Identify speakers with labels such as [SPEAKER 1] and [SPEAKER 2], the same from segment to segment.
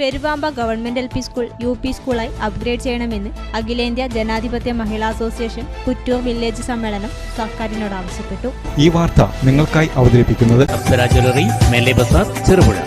[SPEAKER 1] Peruvamba government LP school UP സ്കൂളായി upgrade ചെയ്യണമെന്ന് അഖിലേന്ത്യാ ജനാധിപത്യ മഹിളാ അസോസിയേഷൻ കുറ്റൂർ വില്ലേജ് സമ്മേളനം സർക്കാരിനോട് ആവശ്യപ്പെട്ടു.
[SPEAKER 2] ഈ വാർത്ത നിങ്ങൾക്കായി അവതരിപ്പിക്കുന്നത്
[SPEAKER 3] അപ്സര ജ്വല്ലറി, മേലെ ബസാർ, Cherupuzha.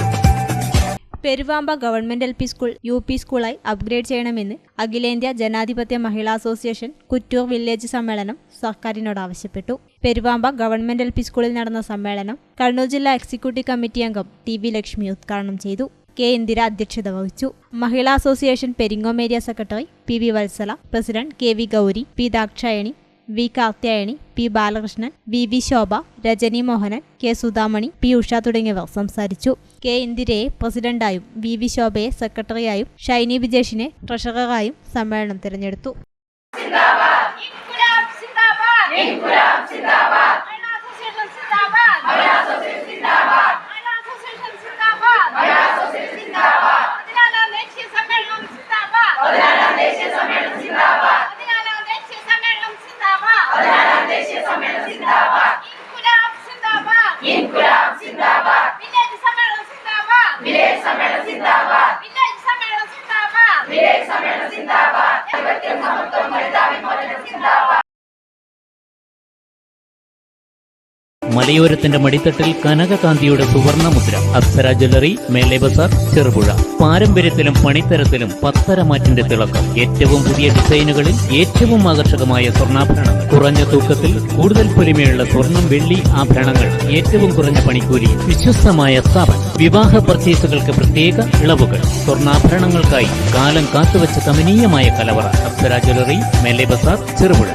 [SPEAKER 1] Peruvamba government LP school UP സ്കൂളായി അപ്ഗ്രേഡ് ചെയ്യണമെന്ന് അഖിലേന്ത്യാ ജനാധിപത്യ മഹിളാ അസോസിയേഷൻ കുറ്റൂർ വില്ലേജ് സമ്മേളനം സർക്കാരിനോട് ആവശ്യപ്പെട്ടു. പെരുവാമ്പ ഗവൺമെന്റ് LP സ്കൂളിൽ നടന്ന സമ്മേളനം കണ്ണൂർ ജില്ലാ എക്സിക്യൂട്ടീവ് കമ്മിറ്റി അംഗം TV ലക്ഷ്മി ഉദ്ഘാടനം ചെയ്തു. K. ഇന്ദിര അധ്യക്ഷത വഹിച്ചു. Mahila association Peringome area secretary PV Vatsala, president KV Gowri, P. Dakshayani, V. Karthyayani, P. Balakrishnan, BV Shobha, Rajani Mohanan, K. Sudhamani, P. Usha തുടങ്ങിയവർ സംസാരിച്ചു. K. ഇന്ദിരയെ പ്രസിഡന്റായും BV ശോഭയെ സെക്രട്ടറിയായും ഷൈനി വിജേഷിനെ ട്രഷററായും സമ്മേളനം തിരഞ്ഞെടുത്തു.
[SPEAKER 3] മലയോരത്തിന്റെ മടിത്തട്ടിൽ കനകകാന്തിയുടെ സുവർണമുദ്ര. അപ്സര ജ്വല്ലറി, മേലെ ബസാർ, ചെറുപുഴ. പാരമ്പര്യത്തിലും പണിത്തരത്തിലും പത്തരമാറ്റിന്റെ തിളക്കം. ഏറ്റവും പുതിയ ഡിസൈനുകളിൽ ഏറ്റവും ആകർഷകമായ സ്വർണ്ണാഭരണങ്ങൾ. കുറഞ്ഞ തൂക്കത്തിൽ കൂടുതൽ പൊലിമയുള്ള സ്വർണം, വെള്ളി ആഭരണങ്ങൾ. ഏറ്റവും കുറഞ്ഞ പണിക്കൂലി. വിശ്വസ്തമായ സ്ഥാപനം. വിവാഹ പർച്ചേസുകൾക്ക് പ്രത്യേക ഇളവുകൾ. സ്വർണ്ണാഭരണങ്ങൾക്കായി കാലം കാത്തുവച്ച കമനീയമായ കലവറ. അപ്സര ജ്വല്ലറി, മേലെ ബസാർ, ചെറുപുഴ.